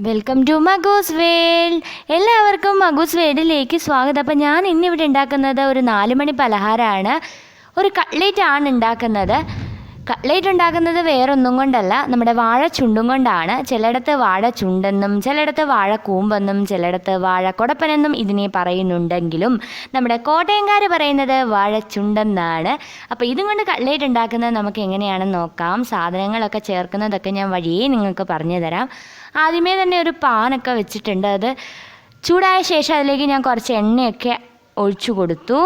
Welcome to മഗൂസ് world. എല്ലാവർക്കും മഗൂസ് വേൾഡിലേക്ക് സ്വാഗതം. അപ്പോൾ ഞാൻ ഇന്നിവിടെ ഉണ്ടാക്കുന്നത് ഒരു 4 മണി പലഹാരമാണ്. ഒരു കട്ട്ലേറ്റ് ആണ് ഉണ്ടാക്കുന്നത്. കട്ട്ലേറ്റ് ഉണ്ടാക്കുന്നത് വേറൊന്നും കൊണ്ടല്ല, നമ്മുടെ വാഴ ചുണ്ടും കൊണ്ടാണ്. ചിലയിടത്ത് വാഴ ചുണ്ടെന്നും ചിലയിടത്ത് വാഴ കൂമ്പെന്നും ചിലയിടത്ത് വാഴക്കൊടപ്പനെന്നും ഇതിനെ പറയുന്നുണ്ടെങ്കിലും നമ്മുടെ കോട്ടയംകാർ പറയുന്നത് വാഴ ചുണ്ടെന്നാണ്. അപ്പോൾ ഇതും കൊണ്ട് കട്ട്ലേറ്റ് ഉണ്ടാക്കുന്നത് നമുക്ക് എങ്ങനെയാണെന്ന് നോക്കാം. സാധനങ്ങളൊക്കെ ചേർക്കുന്നതൊക്കെ ഞാൻ വഴിയേ നിങ്ങൾക്ക് പറഞ്ഞു തരാം. ആദ്യമേ തന്നെ ഒരു പാനൊക്കെ വെച്ചിട്ടുണ്ട്. അത് ചൂടായ ശേഷം അതിലേക്ക് ഞാൻ കുറച്ച് എണ്ണയൊക്കെ ഒഴിച്ചു കൊടുത്തു.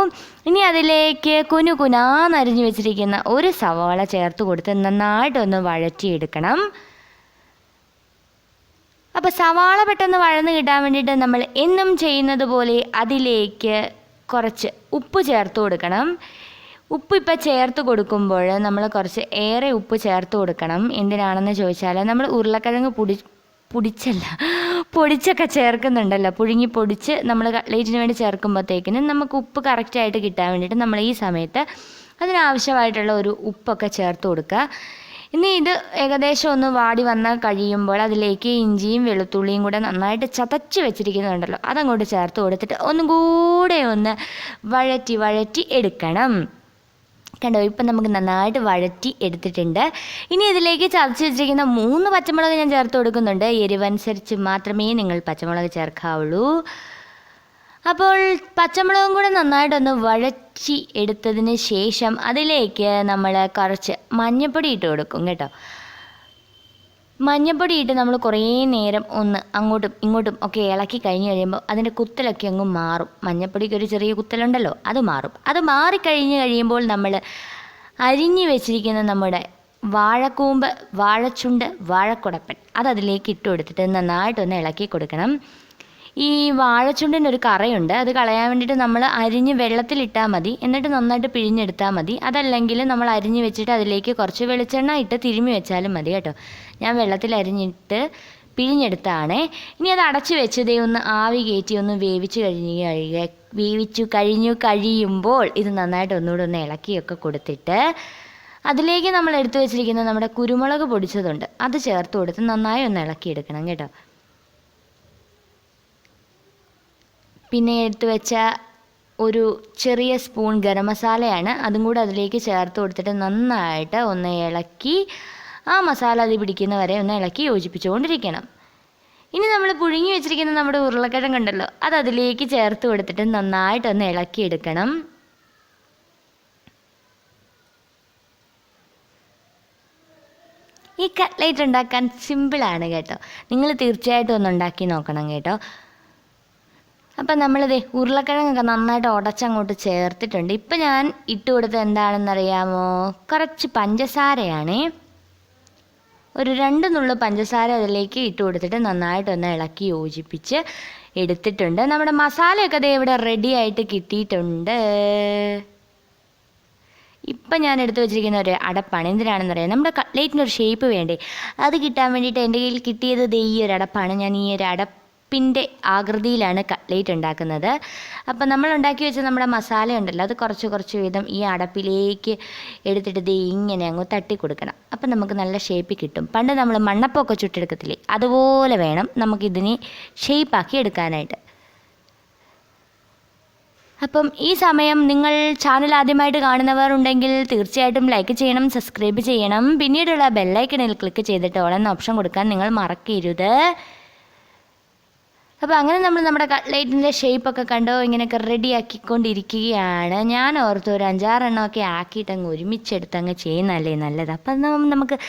ഇനി അതിലേക്ക് കുനുകുനാന്നരിഞ്ഞു വെച്ചിരിക്കുന്ന ഒരു സവാള ചേർത്ത് കൊടുത്ത് നന്നായിട്ടൊന്ന് വഴറ്റിയെടുക്കണം. അപ്പോൾ സവാള പെട്ടെന്ന് വഴന്ന് കിട്ടാൻ വേണ്ടിയിട്ട് നമ്മൾ എന്നും ചെയ്യുന്നത് പോലെ അതിലേക്ക് കുറച്ച് ഉപ്പ് ചേർത്ത് കൊടുക്കണം. ഉപ്പ് ഇപ്പം ചേർത്ത് കൊടുക്കുമ്പോൾ നമ്മൾ കുറച്ച് ഏറെ ഉപ്പ് ചേർത്ത് കൊടുക്കണം. എന്തിനാണെന്ന് ചോദിച്ചാൽ നമ്മൾ ഉരുളക്കിഴങ്ങ് പൊടിച്ചൊക്കെ ചേർക്കുന്നുണ്ടല്ലോ, പുഴുങ്ങി പൊടിച്ച് നമ്മൾ കട്ട്ലേറ്റിന് വേണ്ടി ചേർക്കുമ്പോഴത്തേക്കിനും നമുക്ക് ഉപ്പ് കറക്റ്റായിട്ട് കിട്ടാൻ വേണ്ടിയിട്ട് നമ്മൾ ഈ സമയത്ത് അതിനാവശ്യമായിട്ടുള്ള ഒരു ഉപ്പൊക്കെ ചേർത്ത് കൊടുക്കുക. ഇനി ഇത് ഏകദേശം ഒന്ന് വാടി വന്നാൽ കഴിയുമ്പോൾ അതിലേക്ക് ഇഞ്ചിയും വെളുത്തുള്ളിയും കൂടെ നന്നായിട്ട് ചതച്ച് വെച്ചിരിക്കുന്നുണ്ടല്ലോ, അതങ്ങോട്ട് ചേർത്ത് കൊടുത്തിട്ട് ഒന്നും കൂടെ ഒന്ന് വഴറ്റി എടുക്കണം. കണ്ടോ, ഇപ്പം നമുക്ക് നന്നായിട്ട് വഴറ്റി എടുത്തിട്ടുണ്ട്. ഇനി ഇതിലേക്ക് ചതച്ച് വെച്ചിരിക്കുന്ന 3 പച്ചമുളക് ഞാൻ ചേർത്ത് കൊടുക്കുന്നുണ്ട്. എരിവനുസരിച്ച് മാത്രമേ നിങ്ങൾ പച്ചമുളക് ചേർക്കാവുള്ളൂ. അപ്പോൾ പച്ചമുളകും കൂടെ നന്നായിട്ടൊന്ന് വഴറ്റി എടുത്തതിന് ശേഷം അതിലേക്ക് നമ്മൾ കുറച്ച് മഞ്ഞൾപ്പൊടി ഇട്ട് കൊടുക്കും കേട്ടോ. മഞ്ഞൾപ്പൊടി ഇട്ട് നമ്മൾ കുറേ നേരം ഒന്ന് അങ്ങോട്ടും ഇങ്ങോട്ടും ഒക്കെ ഇളക്കി കഴിഞ്ഞ് കഴിയുമ്പോൾ അതിൻ്റെ കുത്തലൊക്കെ അങ്ങ് മാറും. മഞ്ഞൾപ്പൊടിക്ക് ഒരു ചെറിയ കുത്തലുണ്ടല്ലോ, അത് മാറും. അത് മാറിക്കഴിഞ്ഞ് കഴിയുമ്പോൾ നമ്മൾ അരിഞ്ഞു വെച്ചിരിക്കുന്ന നമ്മുടെ വാഴക്കൂമ്പ്, വാഴച്ചുണ്ട്, വാഴക്കൊടപ്പൻ അതതിലേക്ക് ഇട്ട് കൊടുത്തിട്ട് നന്നായിട്ടൊന്ന് ഇളക്കി കൊടുക്കണം. ഈ വാഴച്ചുണ്ടിനൊരു കറയുണ്ട്, അത് കളയാൻ വേണ്ടിയിട്ട് നമ്മൾ അരിഞ്ഞ് വെള്ളത്തിലിട്ടാൽ മതി, എന്നിട്ട് നന്നായിട്ട് പിഴിഞ്ഞെടുത്താൽ മതി. അതല്ലെങ്കിൽ നമ്മൾ അരിഞ്ഞ് വെച്ചിട്ട് അതിലേക്ക് കുറച്ച് വെളിച്ചെണ്ണ ഇട്ട് തിരുമ്മി വെച്ചാലും മതി കേട്ടോ. ഞാൻ വെള്ളത്തിൽ അരിഞ്ഞിട്ട് പിഴിഞ്ഞെടുത്താണ്. ഇനി അത് അടച്ച് വെച്ചതേ ഒന്ന് ആവി കയറ്റി ഒന്ന് വേവിച്ചു കഴിയുമ്പോൾ ഇത് നന്നായിട്ട് ഒന്നുകൂടെ ഒന്ന് ഇളക്കിയൊക്കെ കൊടുത്തിട്ട് അതിലേക്ക് നമ്മൾ എടുത്തു വെച്ചിരിക്കുന്ന നമ്മുടെ കുരുമുളക് പൊടിച്ചതുണ്ട്, അത് ചേർത്ത് കൊടുത്ത് നന്നായി ഒന്ന് ഇളക്കിയെടുക്കണം കേട്ടോ. പിന്നെ എടുത്തു വെച്ച ഒരു ചെറിയ സ്പൂൺ ഗരം മസാലയാണ്, അതും കൂടെ അതിലേക്ക് ചേർത്ത് കൊടുത്തിട്ട് നന്നായിട്ട് ഒന്ന് ഇളക്കി ആ മസാല അത് പിടിക്കുന്ന വരെ ഒന്ന് ഇളക്കി യോജിപ്പിച്ചുകൊണ്ടിരിക്കണം. ഇനി നമ്മൾ പുഴുങ്ങി വെച്ചിരിക്കുന്ന നമ്മുടെ ഉരുളക്കിഴങ്ങ് ഉണ്ടല്ലോ, അത് അതിലേക്ക് ചേർത്ത് കൊടുത്തിട്ട് നന്നായിട്ടൊന്ന് ഇളക്കിയെടുക്കണം. ഈ കട്ട്ലേറ്റ് ഉണ്ടാക്കാൻ സിമ്പിളാണ് കേട്ടോ, നിങ്ങൾ തീർച്ചയായിട്ടും ഒന്ന് ഉണ്ടാക്കി നോക്കണം കേട്ടോ. അപ്പം നമ്മളിത് ഉരുളക്കിഴങ്ങൊക്കെ നന്നായിട്ട് ഉടച്ചങ്ങോട്ട് ചേർത്തിട്ടുണ്ട്. ഇപ്പം ഞാൻ ഇട്ട് കൊടുത്തത് എന്താണെന്നറിയാമോ? കുറച്ച് പഞ്ചസാരയാണ്. ഒരു 2 നുള്ളു പഞ്ചസാര അതിലേക്ക് ഇട്ട് കൊടുത്തിട്ട് നന്നായിട്ടൊന്ന് ഇളക്കി യോജിപ്പിച്ച് എടുത്തിട്ടുണ്ട്. നമ്മുടെ മസാലയൊക്കെ ദേ ഇവിടെ റെഡി ആയിട്ട് കിട്ടിയിട്ടുണ്ട്. ഇപ്പം ഞാൻ എടുത്ത് വെച്ചിരിക്കുന്ന ഒരു അടപ്പാണ്. എന്തിനാണെന്നറിയാം, നമ്മുടെ കട്ട്ലേറ്റിനൊരു ഷേപ്പ് വേണ്ടേ, അത് കിട്ടാൻ വേണ്ടിയിട്ട് എൻ്റെ കയ്യിൽ കിട്ടിയത് ദേ ഈ ഒരു അടപ്പാണ്. ഞാൻ ഈ ഒരു അടപ്പിൻ്റെ ആകൃതിയിലാണ് കട്ട്ലേറ്റ് ഉണ്ടാക്കുന്നത്. അപ്പം നമ്മൾ ഉണ്ടാക്കി വെച്ച നമ്മുടെ മസാല ഉണ്ടല്ലോ, അത് കുറച്ച് വീതം ഈ അടപ്പിലേക്ക് എടുത്തിട്ട് ദേ ഇങ്ങനെ അങ്ങ് തട്ടി കൊടുക്കണം. അപ്പം നമുക്ക് നല്ല ഷേപ്പിൽ കിട്ടും. പണ്ട് നമ്മൾ മണ്ണപ്പമൊക്കെ ചുട്ടെടുക്കത്തില്ലേ, അതുപോലെ വേണം നമുക്കിതിനെ ഷേപ്പാക്കി എടുക്കാനായിട്ട്. അപ്പം ഈ സമയം നിങ്ങൾ ചാനൽ ആദ്യമായിട്ട് കാണുന്നവർ ഉണ്ടെങ്കിൽ തീർച്ചയായിട്ടും ലൈക്ക് ചെയ്യണം, സബ്സ്ക്രൈബ് ചെയ്യണം. പിന്നീടുള്ള ബെല്ലൈക്കണിൽ ക്ലിക്ക് ചെയ്തിട്ട് ഓൾ എന്ന ഓപ്ഷൻ കൊടുക്കാൻ നിങ്ങൾ മറക്കരുത്. അപ്പോൾ അങ്ങനെ നമ്മൾ നമ്മുടെ കട്ട്ലേറ്റിൻ്റെ ഷേപ്പൊക്കെ കണ്ടോ ഇങ്ങനെയൊക്കെ റെഡി ആക്കിക്കൊണ്ടിരിക്കുകയാണ്. ഞാൻ ഓർത്ത് ഒരു 5-6 എണ്ണമൊക്കെ ആക്കിയിട്ട് അങ്ങ് ഒരുമിച്ചെടുത്ത് ചെയ്യുന്നതല്ലേ നല്ലത്. അപ്പം നമുക്ക്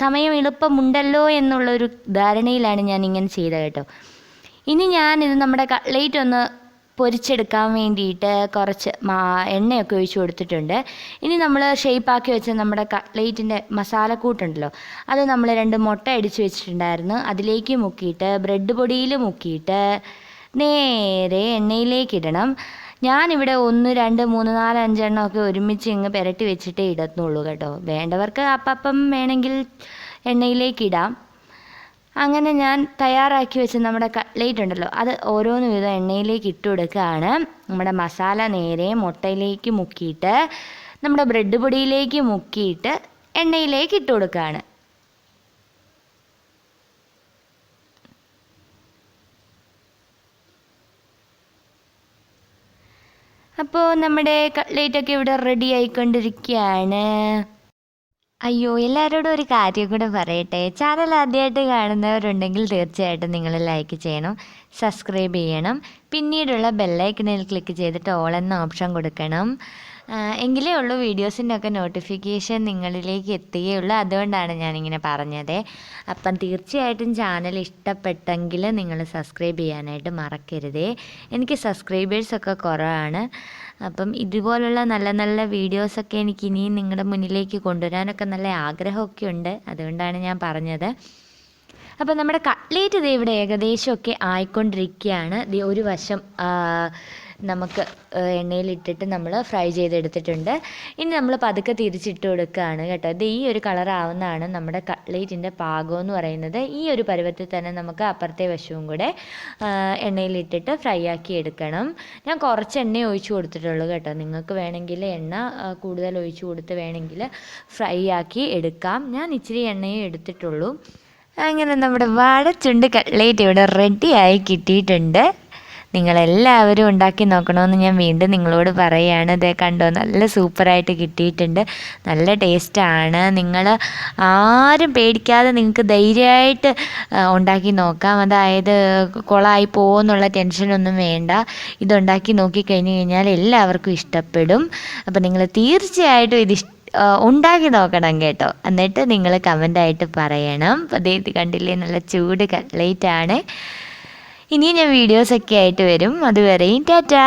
സമയം എളുപ്പമുണ്ടല്ലോ എന്നുള്ളൊരു ധാരണയിലാണ് ഞാൻ ഇങ്ങനെ ചെയ്തത് കേട്ടോ. ഇനി ഞാനിത് നമ്മുടെ കട്ട്ലേറ്റ് ഒന്ന് പൊരിച്ചെടുക്കാൻ വേണ്ടിയിട്ട് കുറച്ച് എണ്ണയൊക്കെ ഒഴിച്ച് കൊടുത്തിട്ടുണ്ട്. ഇനി നമ്മൾ ഷേപ്പാക്കി വെച്ച നമ്മുടെ കട്ട്ലേറ്റിൻ്റെ മസാലക്കൂട്ടുണ്ടല്ലോ, അത് നമ്മൾ 2 മുട്ട അടിച്ച് വെച്ചിട്ടുണ്ടായിരുന്നു, അതിലേക്ക് മുക്കിയിട്ട് ബ്രെഡ് പൊടിയിൽ മുക്കിയിട്ട് നേരെ എണ്ണയിലേക്ക് ഇടണം. ഞാനിവിടെ 1, 2, 3, 4, 5 എണ്ണമൊക്കെ ഒരുമിച്ച് ഇങ്ങ് പുരട്ടി വെച്ചിട്ടേ ഇടത്തുള്ളൂ കേട്ടോ. വേണ്ടവർക്ക് അപ്പം വേണമെങ്കിൽ എണ്ണയിലേക്ക് ഇടാം. അങ്ങനെ ഞാൻ തയ്യാറാക്കി വെച്ച നമ്മുടെ കട്ട്ലേറ്റ് ഉണ്ടല്ലോ, അത് ഓരോന്ന് വീതം എണ്ണയിലേക്ക് ഇട്ട് കൊടുക്കുകയാണ്. നമ്മുടെ മസാല നേരെ മുട്ടയിലേക്ക് മുക്കിയിട്ട് നമ്മുടെ ബ്രെഡ് പൊടിയിലേക്ക് മുക്കിയിട്ട് എണ്ണയിലേക്ക് ഇട്ട് കൊടുക്കുകയാണ്. അപ്പോൾ നമ്മുടെ കട്ട്ലേറ്റൊക്കെ ഇവിടെ റെഡി ആയിക്കൊണ്ടിരിക്കുകയാണ്. അയ്യോ, എല്ലാവരോടും ഒരു കാര്യം കൂടെ പറയട്ടെ. ചാനൽ ആദ്യമായിട്ട് കാണുന്നവരുണ്ടെങ്കിൽ തീർച്ചയായിട്ടും നിങ്ങൾ ലൈക്ക് ചെയ്യണം, സബ്സ്ക്രൈബ് ചെയ്യണം, പിന്നീടുള്ള ബെല്ലൈക്കണിൽ ക്ലിക്ക് ചെയ്തിട്ട് ഓൾ എന്ന ഓപ്ഷൻ കൊടുക്കണം. എങ്കിലേ ഉള്ളൂ വീഡിയോസിൻ്റെ ഒക്കെ നോട്ടിഫിക്കേഷൻ നിങ്ങളിലേക്ക് എത്തുകയുള്ളൂ. അതുകൊണ്ടാണ് ഞാനിങ്ങനെ പറഞ്ഞത്. അപ്പം തീർച്ചയായിട്ടും ചാനൽ ഇഷ്ടപ്പെട്ടെങ്കിൽ നിങ്ങൾ സബ്സ്ക്രൈബ് ചെയ്യാനായിട്ട് മറക്കരുതേ. എനിക്ക് സബ്സ്ക്രൈബേഴ്സൊക്കെ കുറവാണ്. അപ്പം ഇതുപോലുള്ള നല്ല നല്ല വീഡിയോസൊക്കെ എനിക്ക് ഇനിയും നിങ്ങളുടെ മുന്നിലേക്ക് കൊണ്ടുവരാനൊക്കെ നല്ല ആഗ്രഹമൊക്കെ ഉണ്ട്. അതുകൊണ്ടാണ് ഞാൻ പറഞ്ഞത്. അപ്പോൾ നമ്മുടെ കട്ട്ലേറ്റ് ഇത് ഇവിടെ ഏകദേശമൊക്കെ ആയിക്കൊണ്ടിരിക്കുകയാണ്. ഒരു വശം നമുക്ക് എണ്ണയിലിട്ടിട്ട് നമ്മൾ ഫ്രൈ ചെയ്തെടുത്തിട്ടുണ്ട്. ഇനി നമ്മൾ പതുക്കെ തിരിച്ചിട്ട് കൊടുക്കുകയാണ് കേട്ടോ. ഇത് ഈ ഒരു കളറാവുന്നതാണ് നമ്മുടെ കട്ട്ലേറ്റിൻ്റെ പാകം എന്ന് പറയുന്നത്. ഈ ഒരു പരുവത്തിൽ തന്നെ നമുക്ക് അപ്പുറത്തെ വശവും കൂടെ എണ്ണയിലിട്ടിട്ട് ഫ്രൈ ആക്കി എടുക്കണം. ഞാൻ കുറച്ച് എണ്ണ ഒഴിച്ച് കൊടുത്തിട്ടുള്ളൂ കേട്ടോ. നിങ്ങൾക്ക് വേണമെങ്കിൽ എണ്ണ കൂടുതൽ ഒഴിച്ച് കൊടുത്ത് വേണമെങ്കിൽ ഫ്രൈ ആക്കി എടുക്കാം. ഞാൻ ഇച്ചിരി എണ്ണയെ എടുത്തിട്ടുള്ളൂ. അങ്ങനെ നമ്മുടെ വാഴച്ചുണ്ട് കട്ട്ലേറ്റ് ഇവിടെ റെഡിയായി കിട്ടിയിട്ടുണ്ട്. നിങ്ങളെല്ലാവരും ഉണ്ടാക്കി നോക്കണമെന്ന് ഞാൻ വീണ്ടും നിങ്ങളോട് പറയുകയാണ്. ഇതേ കണ്ടോ, നല്ല സൂപ്പറായിട്ട് കിട്ടിയിട്ടുണ്ട്. നല്ല ടേസ്റ്റാണ്. നിങ്ങൾ ആരും പേടിക്കാതെ നിങ്ങൾക്ക് ധൈര്യമായിട്ട് ഉണ്ടാക്കി നോക്കാം. അതായത് കുളമായി പോകുമെന്നുള്ള ടെൻഷനൊന്നും വേണ്ട. ഇതുണ്ടാക്കി നോക്കിക്കഴിഞ്ഞ് കഴിഞ്ഞാൽ എല്ലാവർക്കും ഇഷ്ടപ്പെടും. അപ്പോൾ നിങ്ങൾ തീർച്ചയായിട്ടും ഉണ്ടാക്കി നോക്കണം കേട്ടോ. എന്നിട്ട് നിങ്ങൾ കമൻ്റായിട്ട് പറയണം. അതേ കണ്ടില്ലേ, നല്ല ചൂട് കട്ട്ലേറ്റ് ആണ്. ഇനിയും ഞാൻ വീഡിയോസൊക്കെ ആയിട്ട് വരും. അതുവരെയും ടാറ്റാ.